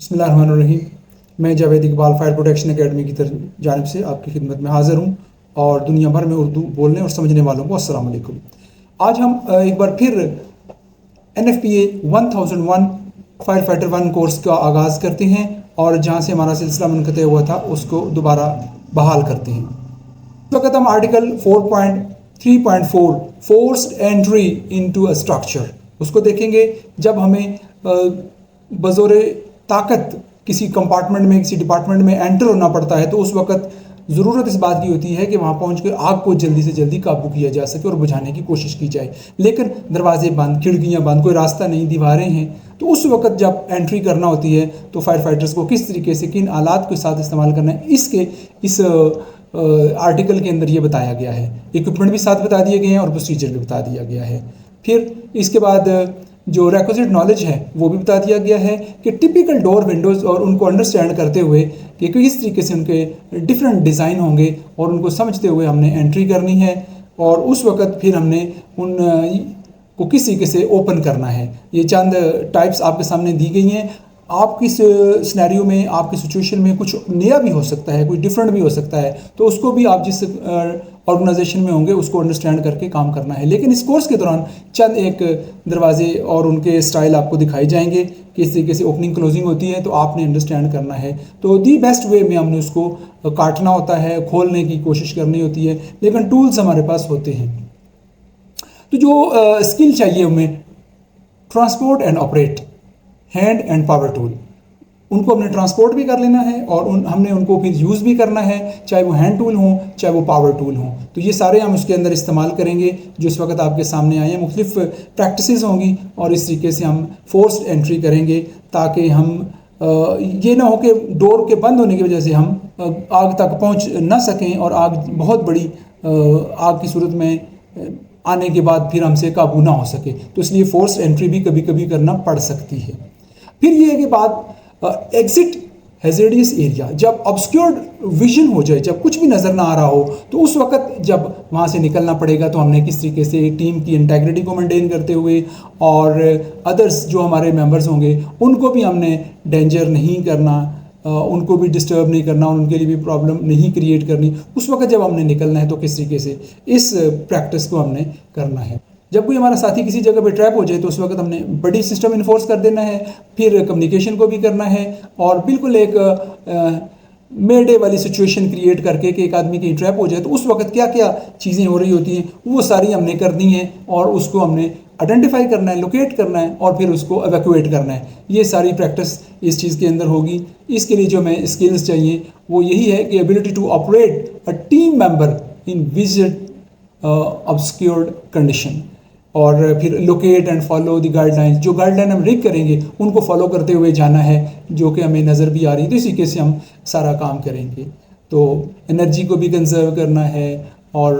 बिस्मिल्लाहिर्रहमानिर्रहीम। मैं Javed Iqbal fire protection academy की जानिब से आपकी खिदमत में हाज़िर हूँ और दुनिया भर में उर्दू बोलने और समझने वालों को अस्सलाम वालेकुम। आज हम एक बार फिर NFPA 1001 फायर फाइटर 1 कोर्स का आगाज़ करते हैं और जहाँ से हमारा सिलसिला मुनक़ते हुआ था उसको दोबारा बहाल करते हैं। इस वक्त हम article 4.3.4 forced entry into a structure उसको देखेंगे। जब हमें बज़ोरे ताकत किसी कंपार्टमेंट में, किसी डिपार्टमेंट में एंटर होना पड़ता है तो उस वक्त ज़रूरत इस बात की होती है कि वहाँ पहुँच कर आग को जल्दी से जल्दी काबू किया जा सके और बुझाने की कोशिश की जाए। लेकिन दरवाजे बंद, खिड़कियाँ बंद, कोई रास्ता नहीं, दीवारें हैं, तो उस वक्त जब एंट्री करना होती है तो फायर फाइटर्स को किस तरीके से, किन आलात के साथ इस्तेमाल करना है, इस आर्टिकल के अंदर ये बताया गया है। इक्विपमेंट भी साथ बता दिए गए हैं और प्रोसीजर भी बता दिया गया है। फिर इसके बाद जो रिक्विजिट नॉलेज है वो भी बता दिया गया है कि टिपिकल डोर विंडोज़ और उनको अंडरस्टैंड करते हुए कि किस तरीके से उनके डिफरेंट डिज़ाइन होंगे और उनको समझते हुए हमने एंट्री करनी है और उस वक्त फिर हमने उन को किस तरीके से ओपन करना है। ये चंद टाइप्स आपके सामने दी गई हैं। आपकी सिनेरियो में, आपकी सिचुएशन में कुछ नया भी हो सकता है, कुछ डिफरेंट भी हो सकता है, तो उसको भी आप जिस ऑर्गेनाइजेशन में होंगे उसको अंडरस्टैंड करके काम करना है। लेकिन इस कोर्स के दौरान चंद एक दरवाजे और उनके स्टाइल आपको दिखाए जाएंगे कि इस तरीके से ओपनिंग क्लोजिंग होती है, तो आपने अंडरस्टैंड करना है। तो दी बेस्ट वे में हमने उसको काटना होता है, खोलने की कोशिश करनी होती है, लेकिन टूल्स हमारे पास होते हैं। तो जो स्किल चाहिए हमें, transport and operate, hand and power tool, उनको हमने ट्रांसपोर्ट भी कर लेना है और हमने उनको फिर यूज़ भी करना है, चाहे वो हैंड टूल हों चाहे वो पावर टूल हों। तो ये सारे हम उसके अंदर इस्तेमाल करेंगे जो इस वक्त आपके सामने आए हैं। मुख्तलिफ प्रैक्टिसेस होंगी और इस तरीके से हम फोर्स्ड एंट्री करेंगे ताकि हम ये ना हो कि डोर के बंद होने की वजह से हम आग तक पहुंच ना सकें और आग बहुत बड़ी आग की सूरत में आने के बाद फिर हमसे काबू ना हो सके। तो इसलिए फोर्स्ड एंट्री भी कभी कभी करना पड़ सकती है। फिर ये है कि बात एग्जिट हैज़ार्डियस एरिया, जब ऑब्स्क्योर्ड विजन हो जाए, जब कुछ भी नज़र ना आ रहा हो, तो उस वक्त जब वहाँ से निकलना पड़ेगा तो हमने किस तरीके से टीम की इंटेग्रिटी को मेंटेन करते हुए और अदर्स जो हमारे मेंबर्स होंगे उनको भी हमने डेंजर नहीं करना, उनको भी डिस्टर्ब नहीं करना, उनके लिए भी प्रॉब्लम नहीं क्रिएट करनी। उस वक्त जब हमने निकलना है तो किस तरीके से इस प्रैक्टिस को हमने करना है। जब कोई हमारा साथी किसी जगह पे ट्रैप हो जाए तो उस वक्त हमने बड़ी सिस्टम इन्फोर्स कर देना है, फिर कम्युनिकेशन को भी करना है और बिल्कुल एक मे डे वाली सिचुएशन क्रिएट करके कि एक आदमी कहीं ट्रैप हो जाए तो उस वक्त क्या क्या चीज़ें हो रही होती हैं वो सारी हमने करनी है और उसको हमने आइडेंटिफाई करना है, लोकेट करना है और फिर उसको एवैक्यूएट करना है। ये सारी प्रैक्टिस इस चीज़ के अंदर होगी। इसके लिए जो हमें स्किल्स चाहिए वो यही है कि ability to operate a team member in visit obscured condition और फिर locate and follow the guidelines. जो गाइडलाइन हम रिग करेंगे उनको फॉलो करते हुए जाना है जो कि हमें नज़र भी आ रही है, तो इसी के से हम सारा काम करेंगे। तो एनर्जी को भी कंजर्व करना है और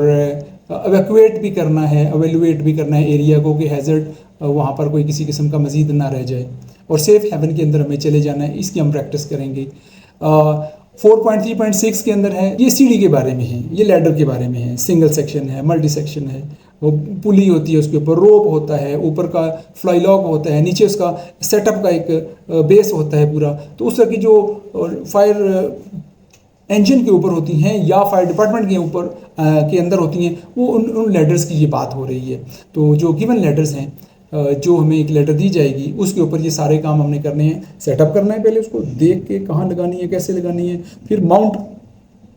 एवैक्यूएट भी करना है, एवेलुएट भी करना है एरिया को कि हैज़र्ड वहाँ पर कोई किसी किस्म का मज़ीद ना रह जाए और सेफ हेवन के अंदर हमें चले जाना है। इसकी हम प्रैक्टिस करेंगे। 4.3.6 के अंदर है, ये सीढ़ी के बारे में है, ये लैडर के बारे में है, सिंगल सेक्शन है, मल्टी सेक्शन है, वो पुली होती है, उसके ऊपर रोप होता है, ऊपर का फ्लाई लॉग होता है, नीचे उसका सेटअप का एक बेस होता है पूरा। तो उस तरह की जो फायर इंजन के ऊपर होती हैं या फायर डिपार्टमेंट के ऊपर के अंदर होती हैं वो उन लेडर्स की ये बात हो रही है। तो जो गिवन लेडर्स हैं, जो हमें एक लेटर दी जाएगी उसके ऊपर ये सारे काम हमने करने हैं। सेटअप करना है, पहले उसको देख के कहाँ लगानी है, कैसे लगानी है, फिर माउंट,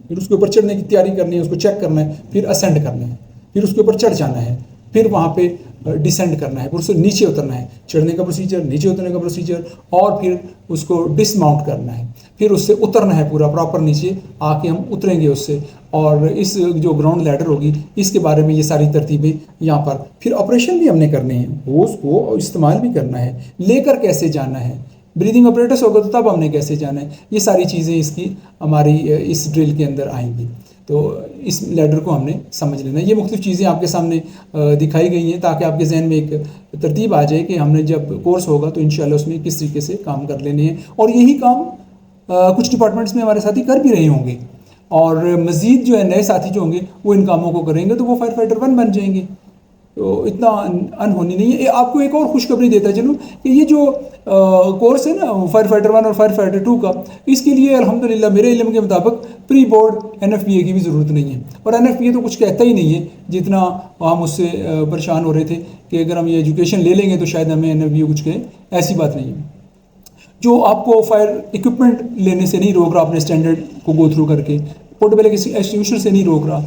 फिर उसके ऊपर चढ़ने की तैयारी करनी है, उसको चेक करना है, फिर असेंड करना है, फिर उसके ऊपर चढ़ जाना है, फिर वहाँ पे डिसेंड करना है, फिर उससे नीचे उतरना है, चढ़ने का प्रोसीजर, नीचे उतरने का प्रोसीजर और फिर उसको डिसमाउंट करना है, फिर उससे उतरना है पूरा प्रॉपर नीचे आके हम उतरेंगे उससे। और इस जो ग्राउंड लैडर होगी इसके बारे में ये सारी तरतीबें यहाँ पर। फिर ऑपरेशन भी हमने करने हैं, होस को इस्तेमाल भी करना है, लेकर कैसे जाना है, ब्रीदिंग ऑपरेटर्स होगा तो तब हमने कैसे जाना है, ये सारी चीज़ें इसकी हमारी इस ड्रिल के अंदर आएंगी। तो इस लैडर को हमने समझ लेना है। ये मुख्तलिफ चीज़ें आपके सामने दिखाई गई हैं ताकि आपके जहन में एक तरतीब आ जाए कि हमने जब कोर्स होगा तो इंशाल्लाह उसमें किस तरीके से काम कर लेने हैं। और यही काम कुछ डिपार्टमेंट्स में हमारे साथी कर भी रहे होंगे और मज़ीद जो है नए साथी जो होंगे वो इन कामों को करेंगे तो वो फायर फाइटर 1 बन जाएंगे। तो इतना अनहोनी नहीं है। आपको एक और खुशखबरी देता चलूँ कि ये जो कोर्स है ना फायर फाइटर 1 और फायर फाइटर 2 का, इसके लिए अल्हम्दुलिल्लाह मेरे इल्म के मुताबिक प्री बोर्ड NFPA की भी ज़रूरत नहीं है। और NFPA तो कुछ कहता ही नहीं है, जितना हम उससे परेशान हो रहे थे कि अगर हम ये एजुकेशन ले लेंगे तो शायद हमें NFPA कुछ कहे, ऐसी बात नहीं है। जो आपको फायर इक्विपमेंट लेने से नहीं रोक रहा, अपने स्टैंडर्ड को गो थ्रू करके, पोर्टेबल एक्सटिंग्विशर से नहीं रोक रहा,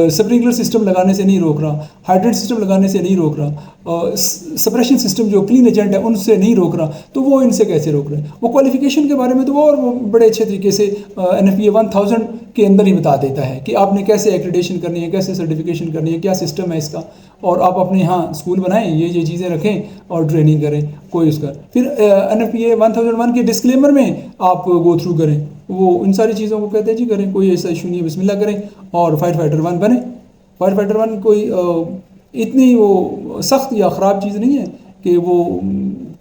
स्प्रिंकलर सिस्टम लगाने से नहीं रोक रहा, हाइड्रेंट सिस्टम लगाने से नहीं रोक रहा, सप्रेशन सिस्टम जो क्लीन एजेंट है उनसे नहीं रोक रहा, तो वो इनसे कैसे रोक रहे हैं? वो क्वालिफिकेशन के बारे में तो वो बड़े अच्छे तरीके से NFPA 1000 के अंदर ही बता देता है कि आपने कैसे एक्रेडिटेशन करनी है, कैसे सर्टिफिकेशन करनी है, क्या सिस्टम है इसका, और आप अपने यहाँ स्कूल बनाएं, ये चीज़ें रखें और ट्रेनिंग करें कोई उसका। फिर NFPA 1001 के डिस्क्लेमर में आप गो थ्रू करें, वो इन सारी चीज़ों को कहते हैं जी करें, कोई ऐसा इशू नहीं है, बिस्मिल्लाह करें और फायर फाइटर 1 बने। फायर फाइटर 1 कोई इतनी वो सख्त या ख़राब चीज़ नहीं है कि वो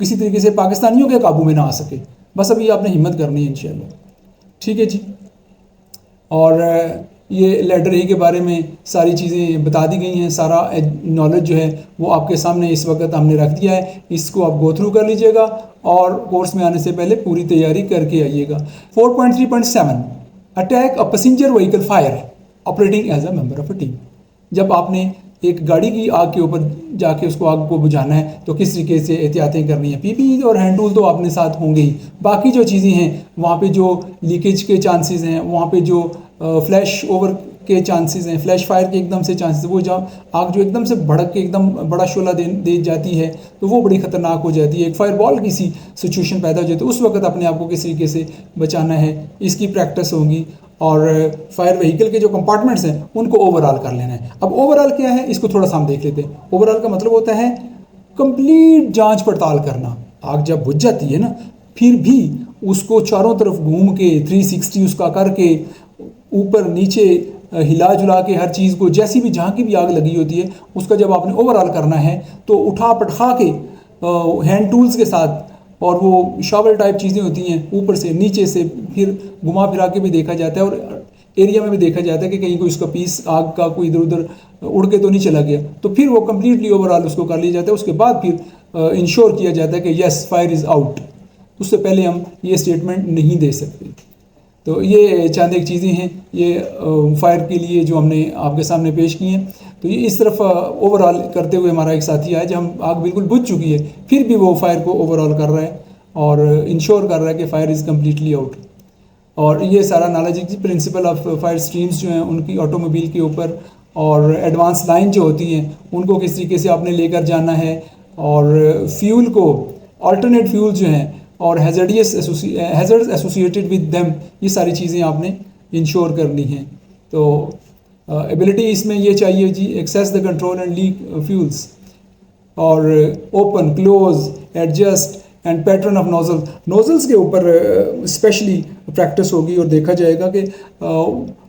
किसी तरीके से पाकिस्तानियों के काबू में ना आ सके, बस अभी आपने हिम्मत करनी है इंशाल्लाह। ठीक है जी। और ये लैडर ही के बारे में सारी चीज़ें बता दी गई हैं, सारा नॉलेज जो है वो आपके सामने इस वक्त हमने रख दिया है, इसको आप गो थ्रू कर लीजिएगा और कोर्स में आने से पहले पूरी तैयारी करके आइएगा। 4.3.7 attack a passenger vehicle fire operating as a member of a team. जब आपने एक गाड़ी की आग के ऊपर जाके उसको आग को बुझाना है तो किस तरीके से एहतियातें करनी है। PPE और हैंड टूल तो अपने साथ होंगे ही, बाकी जो चीज़ें हैं वहाँ पे जो लीकेज के चांसेस हैं, वहाँ पे जो फ्लैश ओवर के चांसेस हैं, फ्लैश फायर के एकदम से चांसेस, वो जब आग जो एकदम से भड़क के एकदम बड़ा शोला दे जाती है तो वो बड़ी ख़तरनाक हो जाती है। एक फायर बॉल की सी सिचुएशन पैदा हो जाती है, तो उस वक्त अपने आप को किस तरीके से बचाना है, इसकी प्रैक्टिस होगी। और फायर व्हीकल के जो कंपार्टमेंट्स हैं उनको ओवरऑल कर लेना है। अब ओवरऑल क्या है, इसको थोड़ा सा हम देख लेते हैं। ओवरऑल का मतलब होता है कंप्लीट जांच पड़ताल करना। आग जब बुझ जाती है ना, फिर भी उसको चारों तरफ घूम के 360 उसका करके ऊपर नीचे हिला जुला के हर चीज़ को, जैसी भी जहाँ की भी आग लगी होती है उसका जब आपने ओवरऑल करना है तो उठा पटखा के हैंड टूल्स के साथ, और वो शॉवल टाइप चीज़ें होती हैं ऊपर से नीचे से फिर घुमा फिरा के भी देखा जाता है और एरिया में भी देखा जाता है कि कहीं कोई उसका पीस आग का कोई इधर उधर उड़ के तो नहीं चला गया, तो फिर वो कम्प्लीटली ओवरऑल उसको कर लिया जाता है। उसके बाद फिर इंश्योर किया जाता है कि यस फायर इज़ आउट। उससे पहले हम ये स्टेटमेंट नहीं दे सकते। तो ये चंद एक चीज़ें हैं ये फायर के लिए जो हमने आपके सामने पेश की हैं। तो ये इस तरफ ओवरऑल करते हुए हमारा एक साथी आया, जब हम आग बिल्कुल बुझ चुकी है फिर भी वो फायर को ओवरऑल कर रहा है और इंश्योर कर रहा है कि फायर इज़ कम्प्लीटली आउट। और ये सारा नॉलेज की प्रिंसिपल ऑफ फायर स्ट्रीम्स जो हैं उनकी ऑटोमोबाइल के ऊपर, और एडवांस लाइन जो होती हैं उनको किस तरीके से आपने लेकर जाना है, और फ्यूल को अल्टरनेट फ्यूल जो हैं और हैज़र्ड्स एसोसिएटेड विद देम, ये सारी चीज़ें आपने इंश्योर करनी हैं। तो एबिलिटी इसमें ये चाहिए जी, access the control and leak fuels, और open close adjust and pattern of nozzles के ऊपर स्पेशली प्रैक्टिस होगी और देखा जाएगा कि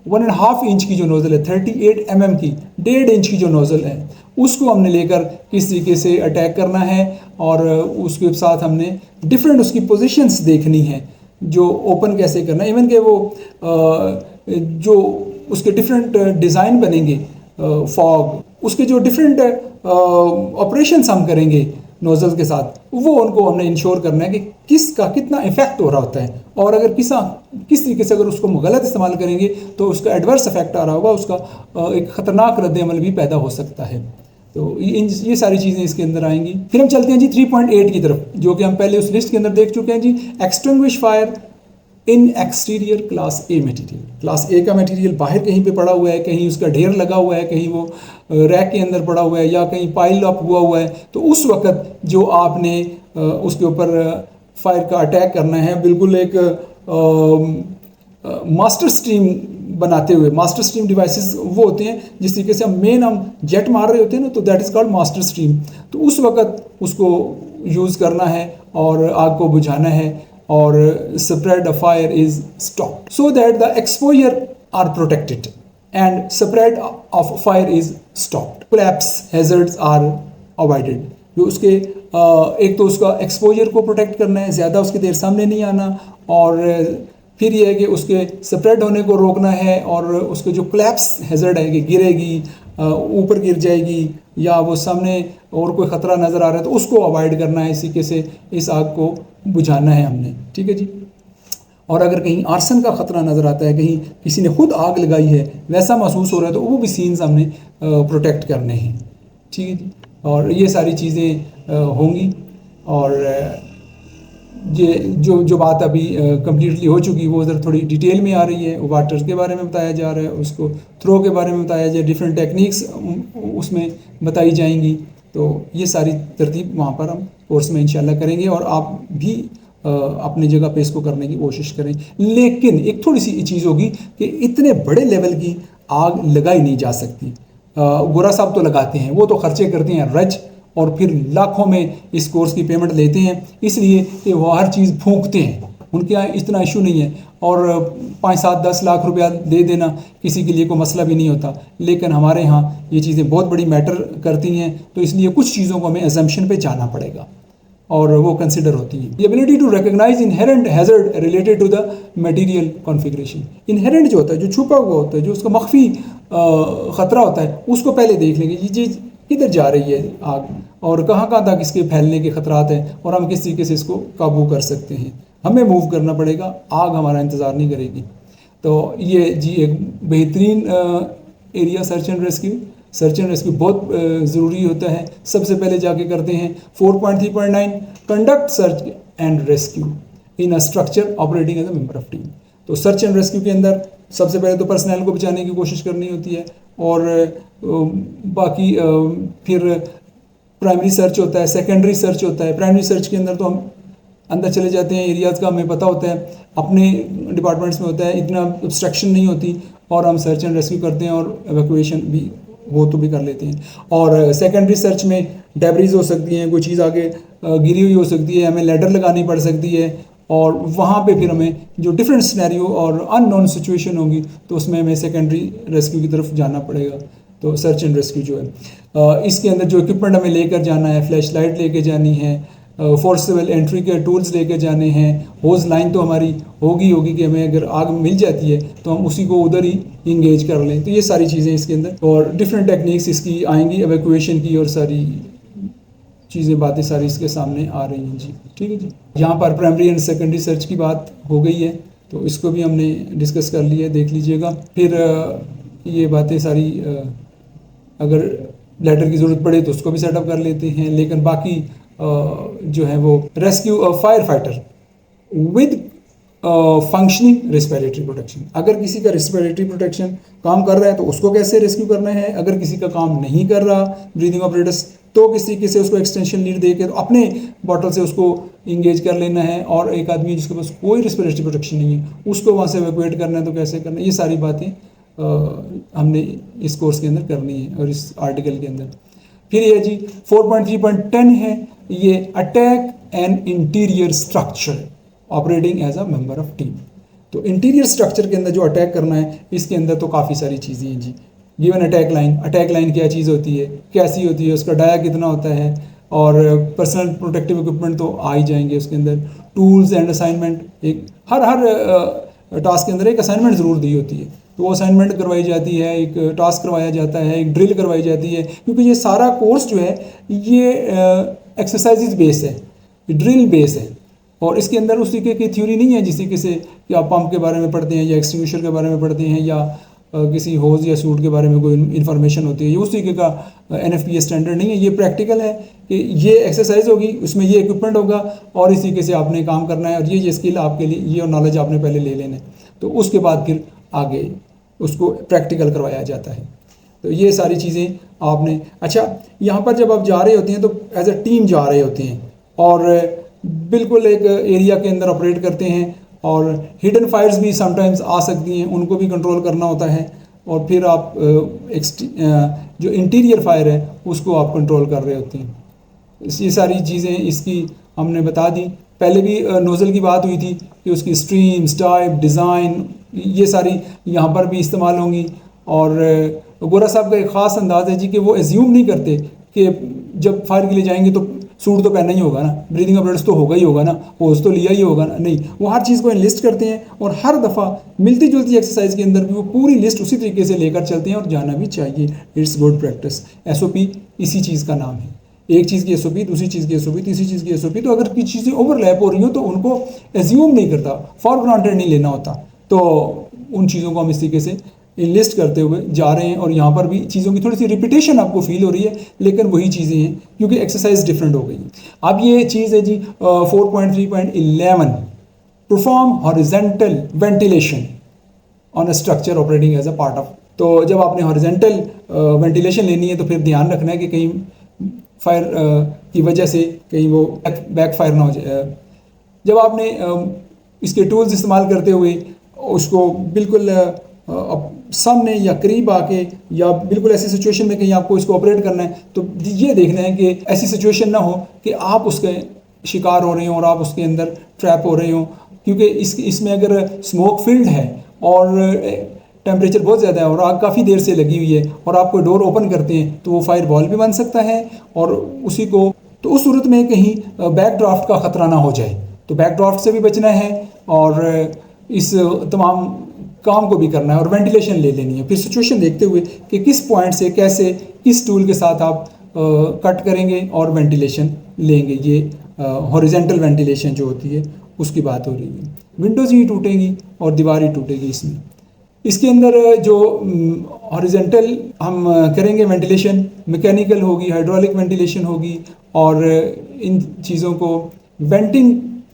1.5 इंच की जो नोज़ल है, 38 mm की 1.5 इंच की जो नोज़ल है उसको हमने लेकर किस तरीके से अटैक करना है, और उसके साथ हमने डिफरेंट उसकी पोजीशंस देखनी है, जो ओपन कैसे करना है, इवन के वो जो उसके डिफरेंट डिज़ाइन बनेंगे फॉग, उसके जो डिफरेंट ऑपरेशंस हम करेंगे नोज़ल के साथ, वो उनको हमने इंश्योर करना है कि किसका कितना इफेक्ट हो रहा होता है, और अगर किस तरीके से अगर उसको गलत इस्तेमाल करेंगे तो उसका एडवर्स इफेक्ट आ रहा होगा, उसका एक ख़तरनाक रद्द-ए-अमल भी पैदा हो सकता है। तो ये सारी चीज़ें इसके अंदर आएंगी। फिर हम चलते हैं जी 3.8 की तरफ, जो कि हम पहले उस लिस्ट के अंदर देख चुके हैं जी। Extinguish fire in exterior class A material. Class A का मटेरियल बाहर कहीं पे पड़ा हुआ है, कहीं उसका ढेर लगा हुआ है, कहीं वो रैक के अंदर पड़ा हुआ है, या कहीं पाइल अप हुआ हुआ है, तो उस वक्त जो आपने उसके ऊपर फायर का अटैक करना है, बिल्कुल एक मास्टर स्ट्रीम बनाते हुए। मास्टर स्ट्रीम डिवाइसेस वो होते हैं जिस तरीके से हम जेट मार रहे होते हैं ना, तो that is called master stream. तो उस वक्त उसको यूज़ करना है और आग को बुझाना है, और spread of fire is stopped so that the exposure are protected and spread of fire is stopped. Collapse hazards are avoided. जो उसके एक तो उसका एक्सपोजर को प्रोटेक्ट करना है, ज़्यादा उसके देर सामने नहीं आना, और फिर ये है कि उसके स्प्रेड होने को रोकना है, और उसके जो कोलैप्स हैज़र्ड है कि गिरेगी, ऊपर गिर जाएगी या वो सामने और कोई ख़तरा नज़र आ रहा है तो उसको अवॉइड करना है, इसी के से इस आग को बुझाना है हमने। ठीक है जी। और अगर कहीं आर्सन का ख़तरा नज़र आता है, कहीं किसी ने खुद आग लगाई है वैसा महसूस हो रहा है, तो वो भी सीन्स हमने प्रोटेक्ट करने हैं। ठीक है जी। और ये सारी चीज़ें होंगी। और ये जो बात अभी कम्प्लीटली हो चुकी वो उधर थोड़ी डिटेल में आ रही है। वाटर के बारे में बताया जा रहा है, उसको थ्रो के बारे में बताया जाए, डिफरेंट टेक्निक्स उसमें बताई जाएंगी। तो ये सारी तरतीब वहाँ पर हम कोर्स में इंशाल्लाह करेंगे और आप भी अपनी जगह पे इसको करने की कोशिश करें। लेकिन एक थोड़ी सी चीज़ होगी कि इतने बड़े लेवल की आग लगाई नहीं जा सकती। गोरा साहब तो लगाते हैं, वो तो खर्चे करते हैं रज, और फिर लाखों में इस कोर्स की पेमेंट लेते हैं, इसलिए कि वो हर चीज़ फूंकते हैं। उनके यहाँ इतना इशू नहीं है और 5, 7, 10 लाख रुपया दे देना किसी के लिए कोई मसला भी नहीं होता। लेकिन हमारे यहाँ ये चीज़ें बहुत बड़ी मैटर करती हैं, तो इसलिए कुछ चीज़ों को हमें एजम्पशन पे जाना पड़ेगा और वो कंसिडर होती है। The ability to recognise inherent hazard related to the material configuration. Inherent जो होता है, जो छुपा हुआ होता है, जो उसका मख्फी ख़तरा होता है, उसको पहले देख लेंगे ये चीज़ किधर जा रही है आग और कहाँ कहाँ तक इसके फैलने के ख़तरात हैं और हम किस तरीके से इसको काबू कर सकते हैं। हमें मूव करना पड़ेगा, आग हमारा इंतज़ार नहीं करेगी। तो ये जी एक बेहतरीन area search and rescue. Search and rescue बहुत ज़रूरी होता है। सबसे पहले जाके करते हैं 4.3.9 conduct search and rescue in a structure operating as a member of team. तो सर्च एंड रेस्क्यू के अंदर सबसे पहले तो पर्सनल को बचाने की कोशिश करनी होती है और बाकी फिर प्राइमरी सर्च होता है, सेकेंडरी सर्च होता है। प्राइमरी सर्च के अंदर तो हम अंदर चले जाते हैं, एरियाज़ का हमें पता होता है, अपने डिपार्टमेंट्स में होता है, इतना ऑब्स्ट्रक्शन नहीं होती और हम सर्च एंड रेस्क्यू करते हैं और एवैक्यूएशन भी वो तो भी कर लेते हैं। और सेकेंडरी सर्च में डेब्रीज हो सकती हैं, कोई चीज़ आगे गिरी हुई हो सकती है, हमें लैडर लगानी पड़ सकती है और वहाँ पे फिर हमें जो डिफरेंट सिनेरियो और अननोन सिचुएशन होगी तो उसमें हमें सेकेंडरी रेस्क्यू की तरफ जाना पड़ेगा। तो सर्च एंड रेस्क्यू जो है इसके अंदर जो इक्विपमेंट हमें लेकर जाना है, फ्लैश लाइट लेके जानी है, फोर्सेबल एंट्री के टूल्स लेके जाने हैं, होज लाइन तो हमारी होगी कि हमें अगर आग मिल जाती है तो हम उसी को उधर ही इंगेज कर लें। तो ये सारी चीज़ें इसके अंदर और डिफरेंट टेक्निक्स इसकी आएंगी एवैक्यूएशन की और सारी चीज़ें बातें सारी इसके सामने आ रही हैं जी। ठीक है जी। यहाँ पर प्राइमरी एंड सेकेंडरी सर्च की बात हो गई है तो इसको भी हमने डिस्कस कर लिया है, देख लीजिएगा। फिर ये बातें सारी अगर लेटर की ज़रूरत पड़े तो उसको भी सेटअप कर लेते हैं। लेकिन बाकी जो है वो rescue fire fighter with functioning respiratory protection. अगर किसी का रेस्पिरेटरी प्रोटेक्शन काम कर रहा है तो उसको कैसे रेस्क्यू करना है, अगर किसी का काम नहीं कर रहा ब्रीदिंग ऑपरेटर्स तो किस तरीके से उसको एक्सटेंशन लीड दे के तो अपने बॉटल से उसको इंगेज कर लेना है। और एक आदमी जिसके पास कोई रेस्पिरेटरी प्रोटेक्शन नहीं है उसको वहाँ से एवैक्यूएट करना है तो कैसे करना है, ये सारी बातें हमने इस कोर्स के अंदर करनी है और इस आर्टिकल के अंदर। फिर ये जी 4.3.10 है, ये attack an interior structure operating as a member of team. तो इंटीरियर स्ट्रक्चर के अंदर जो अटैक करना है इसके अंदर तो काफ़ी सारी चीज़ें हैं जी। गिवन अटैक लाइन क्या चीज़ होती है, कैसी होती है, उसका डाया कितना होता है और पर्सनल प्रोटेक्टिव इक्विपमेंट तो आ ही जाएंगे उसके अंदर। टूल्स एंड असाइनमेंट, एक हर टास्क के अंदर एक असाइनमेंट ज़रूर दी होती है तो वो असाइनमेंट करवाई जाती है, एक टास्क करवाया जाता है, एक ड्रिल करवाई जाती है, क्योंकि ये सारा कोर्स जो है ये एक्सरसाइज बेस है, ड्रिल बेस है और इसके अंदर उस तरीके की थ्योरी नहीं है जिस तरीके से कि आप पंप के बारे में पढ़ते हैं या एक्सटिंग्विशर के बारे में पढ़ते हैं या किसी होज या सूट के बारे में कोई इन्फॉर्मेशन होती है। ये उस तरीके का NFPA स्टैंडर्ड नहीं है, ये प्रैक्टिकल है कि ये एक्सरसाइज होगी, उसमें ये इक्विपमेंट होगा और इस तरीके से आपने काम करना है और ये स्किल आपके लिए, ये नॉलेज आपने पहले ले लेना है। तो उसके बाद फिर आगे उसको प्रैक्टिकल करवाया जाता है। तो ये सारी चीज़ें आपने, अच्छा यहाँ पर जब आप जा रहे होते हैं तो एज अ टीम जा रहे होते हैं और बिल्कुल एक एरिया के अंदर ऑपरेट करते हैं और हिडन फायर्स भी समटाइम्स आ सकती हैं, उनको भी कंट्रोल करना होता है और फिर आप जो इंटीरियर फायर है उसको आप कंट्रोल कर रहे होते हैं। ये सारी चीज़ें इसकी हमने बता दी। पहले भी नोज़ल की बात हुई थी कि उसकी स्ट्रीम्स, टाइप, डिज़ाइन ये सारी यहाँ पर भी इस्तेमाल होंगी। और गोरा साहब का एक ख़ास अंदाज़ है जी कि वो एज्यूम नहीं करते कि जब फायर के लिए जाएंगे तो सूट तो पहनना ही होगा ना, ब्रीदिंग अप्रेटस तो होगा ही होगा ना, पोज तो लिया ही होगा ना, नहीं, वो हर चीज़ को एनलिस्ट करते हैं और हर दफ़ा मिलती जुलती एक्सरसाइज के अंदर भी वो पूरी लिस्ट उसी तरीके से लेकर चलते हैं और जाना भी चाहिए। It's good practice. SOP इसी चीज़ का नाम है। एक चीज़ की SOP, दूसरी चीज़ की SOP, तीसरी चीज़ की SOP। तो अगर कुछ चीज़ें ओवरलैप हो रही हो तो उनको एज्यूम नहीं करता, फॉर ग्रांटेड नहीं लेना होता। तो उन चीज़ों को हम इस तरीके से लिस्ट करते हुए जा रहे हैं और यहाँ पर भी चीज़ों की थोड़ी सी रिपीटेशन आपको फील हो रही है, लेकिन वही चीज़ें हैं क्योंकि एक्सरसाइज डिफरेंट हो गई। अब ये चीज़ है जी 4.3.11 perform horizontal ventilation on a structure operating as a part of. तो जब आपने हॉरिजेंटल वेंटिलेशन लेनी है तो फिर ध्यान रखना है कि कहीं फायर की वजह से कहीं वो बैक फायर ना हो जाए। जब आपने इसके टूल्स इस्तेमाल करते हुए उसको बिल्कुल सामने या करीब आके या बिल्कुल ऐसी सिचुएशन में कहीं आपको इसको ऑपरेट करना है, तो ये देखना है कि ऐसी सिचुएशन ना हो कि आप उसके शिकार हो रहे हो और आप उसके अंदर ट्रैप हो रहे हो, क्योंकि इसमें अगर स्मोक फिल्ड है और टेम्परेचर बहुत ज़्यादा है और आग काफ़ी देर से लगी हुई है और आप कोई डोर ओपन करते हैं तो वो फायर बॉल भी बन सकता है और उसी को, तो उस सूरत में कहीं बैक ड्राफ्ट का ख़तरा ना हो जाए, तो बैक ड्राफ्ट से भी बचना है और इस तमाम काम को भी करना है और वेंटिलेशन ले लेनी है। फिर सिचुएशन देखते हुए कि किस पॉइंट से कैसे किस टूल के साथ आप कट करेंगे और वेंटिलेशन लेंगे। ये हॉरिजेंटल वेंटिलेशन जो होती है उसकी बात हो रही है। विंडोज़ ही टूटेंगी और दीवार ही टूटेगी इसमें। इसके अंदर जो हॉरिजेंटल हम करेंगे वेंटिलेशन, मैकेनिकल होगी, हाइड्रोलिक वेंटिलेशन होगी और इन चीज़ों को वेंटिंग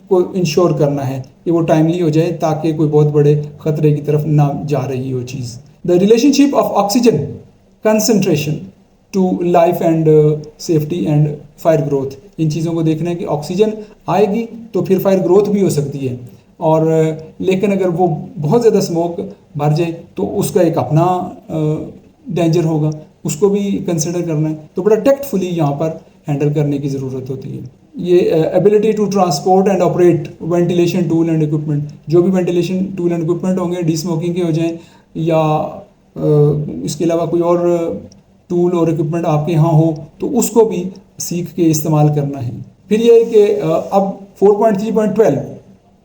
को इंश्योर करना है कि वो टाइमली हो जाए ताकि कोई बहुत बड़े ख़तरे की तरफ ना जा रही हो चीज़। The relationship of oxygen concentration to life and safety and fire growth, इन चीज़ों को देखना है कि ऑक्सीजन आएगी तो फिर फायर ग्रोथ भी हो सकती है और लेकिन अगर वो बहुत ज़्यादा स्मोक भर जाए तो उसका एक अपना डेंजर होगा, उसको भी कंसिडर करना है। तो बड़ा टेक्टफुली यहाँ पर हैंडल करने की ज़रूरत होती है। ये ability to transport and operate ventilation tool and equipment, जो भी वेंटिलेशन टूल एंड इक्विपमेंट होंगे डी स्मोकिंग के हो जाएं या इसके अलावा कोई और टूल और इक्विपमेंट आपके यहाँ हो तो उसको भी सीख के इस्तेमाल करना है। फिर ये है कि अब 4.3.12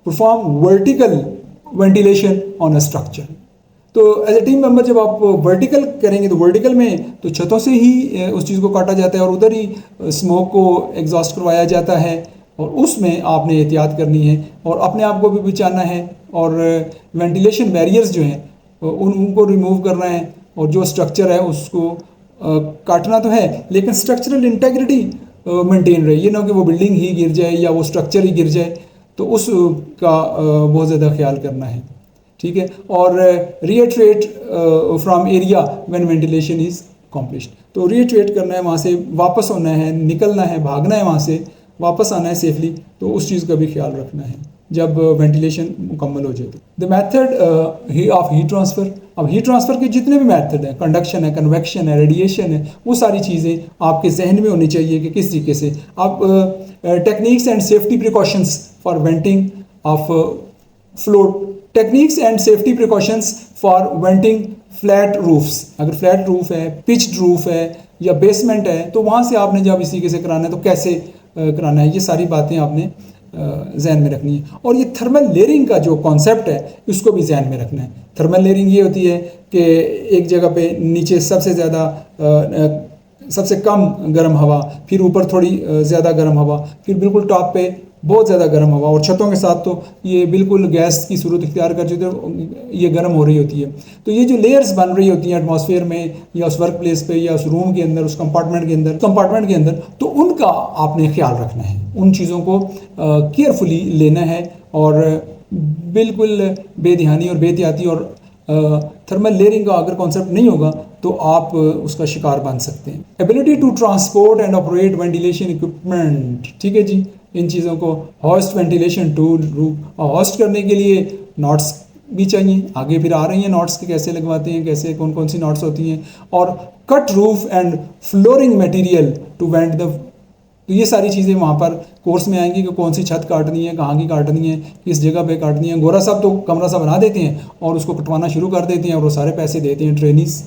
perform vertical ventilation on a structure. तो एज ए टीम मेंबर जब आप वर्टिकल करेंगे तो वर्टिकल में तो छतों से ही उस चीज़ को काटा जाता है और उधर ही स्मोक को एग्जॉस्ट करवाया जाता है और उसमें आपने एहतियात करनी है और अपने आप को भी बचाना है और वेंटिलेशन बैरियर्स जो हैं उनको रिमूव करना है और जो स्ट्रक्चर है उसको काटना तो है लेकिन स्ट्रक्चरल इंटेग्रिटी मेंटेन रहे, ये ना कि वो बिल्डिंग ही गिर जाए या वो स्ट्रक्चर ही गिर जाए, तो उसका बहुत ज़्यादा ख्याल करना है। ठीक है। और retreat from area when ventilation is accomplished, तो रिएट्रेट करना है, वहाँ से वापस होना है, निकलना है, भागना है, वहाँ से वापस आना है सेफली, तो उस चीज़ का भी ख्याल रखना है जब वेंटिलेशन मुकम्मल हो जाए। The method of heat transfer, अब हीट ट्रांसफ़र के जितने भी मैथड हैं, कंडक्शन है, कन्वेक्शन है, रेडिएशन है, वो सारी चीज़ें आपके जहन में होनी चाहिए कि किस तरीके से आप techniques and safety precautions for venting of float, techniques and safety precautions for venting flat roofs, अगर फ्लैट रूफ है, पिच्ड रूफ है या बेसमेंट है तो वहाँ से आपने जब इसी से कराना है तो कैसे कराना है, ये सारी बातें आपने जहन में रखनी है। और ये थर्मल लेयरिंग का जो कॉन्सेप्ट है इसको भी जहन में रखना है। थर्मल लेयरिंग ये होती है कि एक जगह पे नीचे सबसे ज़्यादा सबसे कम गर्म हवा, फिर ऊपर थोड़ी ज़्यादा गर्म हवा, फिर बिल्कुल टॉप पे बहुत ज़्यादा गर्म हवा और छतों के साथ तो ये बिल्कुल गैस की सूरत इख्तियार कर चुके हैं, ये गर्म हो रही होती है। तो ये जो लेयर्स बन रही होती हैं एटमॉस्फेयर में या उस वर्क प्लेस पे या उस रूम के अंदर, उस कंपार्टमेंट के अंदर, तो उनका आपने ख्याल रखना है, उन चीज़ों को केयरफुली लेना है और बिल्कुल बेध्यानी और बेहतियाती और थर्मल लेयरिंग का अगर कॉन्सेप्ट नहीं होगा तो आप उसका शिकार बन सकते हैं। Ability to transport and operate ventilation equipment, ठीक है जी, इन चीज़ों को होस्ट वेंटिलेशन टूल रूफ, और होस्ट करने के लिए नॉट्स भी चाहिए, आगे फिर आ रही हैं नॉट्स के कैसे लगवाते हैं, कैसे कौन कौन सी नॉट्स होती हैं, और cut roof and flooring material to vent the, तो ये सारी चीज़ें वहाँ पर कोर्स में आएंगी कि कौन सी छत काटनी है, कहाँ की काटनी है, किस जगह पे काटनी है। गोरा साहब तो कमरा सा बना देते हैं और उसको कटवाना शुरू कर देते हैं और वो सारे पैसे देते हैं ट्रेनिस,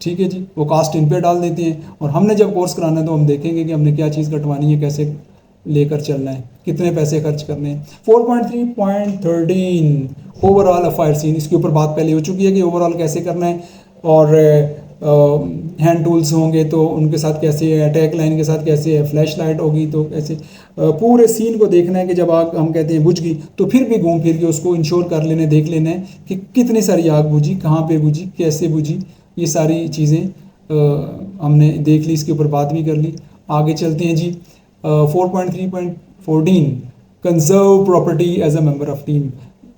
ठीक है जी, वो कास्ट इन पे डाल देते हैं। और हमने जब कोर्स कराना है तो हम देखेंगे कि हमने क्या चीज़ कटवानी है, कैसे लेकर चलना है, कितने पैसे खर्च करने हैं। 4.3.13 ओवरऑल अफायर सीन, इसके ऊपर बात पहले हो चुकी है कि ओवरऑल कैसे करना है, और हैंड टूल्स होंगे तो उनके साथ कैसे है, अटैक लाइन के साथ कैसे है, फ्लैश लाइट होगी तो कैसे, पूरे सीन को देखना है कि जब आग हम कहते हैं बुझ गई तो फिर भी घूम फिर के उसको इंश्योर कर लेना, देख लेना है कि कितनी सारी आग बुझी, कहाँ पे बुझी, कैसे बुझी, ये सारी चीज़ें हमने देख ली, इसके ऊपर बात भी कर ली। आगे चलते हैं जी। 4.3.14 conserve property as a member of team,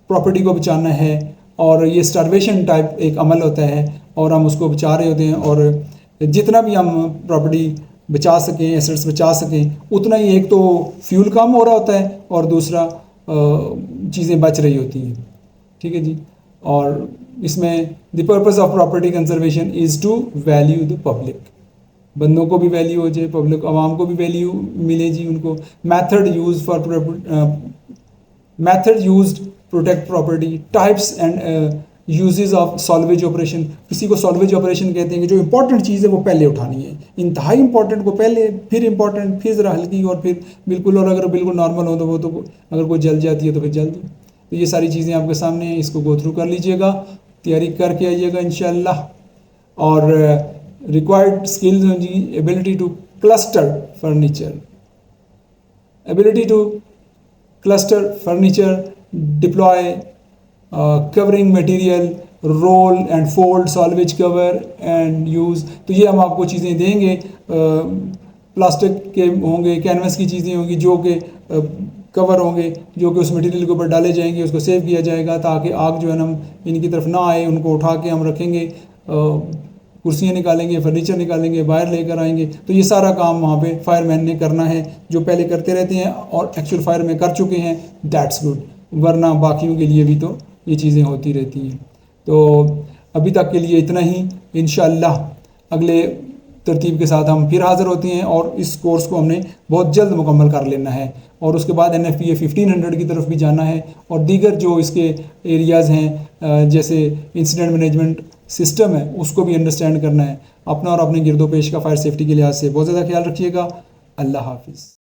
property को बचाना है, और ये स्टारवेशन टाइप एक अमल होता है और हम उसको बचा रहे होते हैं, और जितना भी हम प्रॉपर्टी बचा सकें, एसेट्स बचा सकें, उतना ही एक तो फ्यूल कम हो रहा होता है और दूसरा चीज़ें बच रही होती हैं। ठीक है जी। और इसमें the purpose of property conservation is to value the public, बंदों को भी वैल्यू हो जाए, पब्लिक आवाम को भी वैल्यू मिले जी उनको। Method use for method used protect property, types and uses of salvage operation, किसी को सॉल्वेज ऑपरेशन कहते हैं कि जो इंपॉर्टेंट चीज़ है वो पहले उठानी है, इंतहाई इंपॉर्टेंट को पहले, फिर इंपॉर्टेंट, फिर ज़रा हल्की, और फिर बिल्कुल, और अगर बिल्कुल नॉर्मल हो तो वो तो अगर कोई जल जाती है तो फिर जल्दी। तो ये सारी चीज़ें आपके सामने हैं, इसको गो थ्रू कर लीजिएगा, तैयारी करके आइएगा इंशाल्लाह। और रिक्वायर्ड स्किल्स हैं जी, ability to cluster furniture, ability to cluster furniture, deploy covering material, roll and fold salvage cover and use. तो ये हम आपको चीज़ें देंगे, प्लास्टिक के होंगे, कैनवस की चीज़ें होंगी जो कि कवर होंगे, जो कि उस मटेरियल के ऊपर डाले जाएंगे, उसको सेव किया जाएगा ताकि आग जो है ना इनकी तरफ ना आए, उनको उठा के हम रखेंगे, कुर्सियाँ निकालेंगे, फर्नीचर निकालेंगे, बाहर लेकर आएंगे। तो ये सारा काम वहाँ पे फायरमैन ने करना है, जो पहले करते रहते हैं और एक्चुअल फायर में कर चुके हैं, दैट्स गुड, वरना बाकियों के लिए भी तो ये चीज़ें होती रहती हैं। तो अभी तक के लिए इतना ही, इंशाअल्लाह अगले तरतीब के साथ हम फिर हाज़िर होते हैं, और इस कोर्स को हमने बहुत जल्द मुकम्मल कर लेना है, और उसके बाद NFPA 1500 की तरफ भी जाना है, और दीगर जो इसके एरियाज़ हैं जैसे इंसिडेंट मैनेजमेंट सिस्टम है उसको भी अंडरस्टैंड करना है। अपना और अपने गिरदो पेश का फायर सेफ्टी के लिहाज से बहुत ज़्यादा ख्याल रखिएगा। अल्लाह हाफिज़।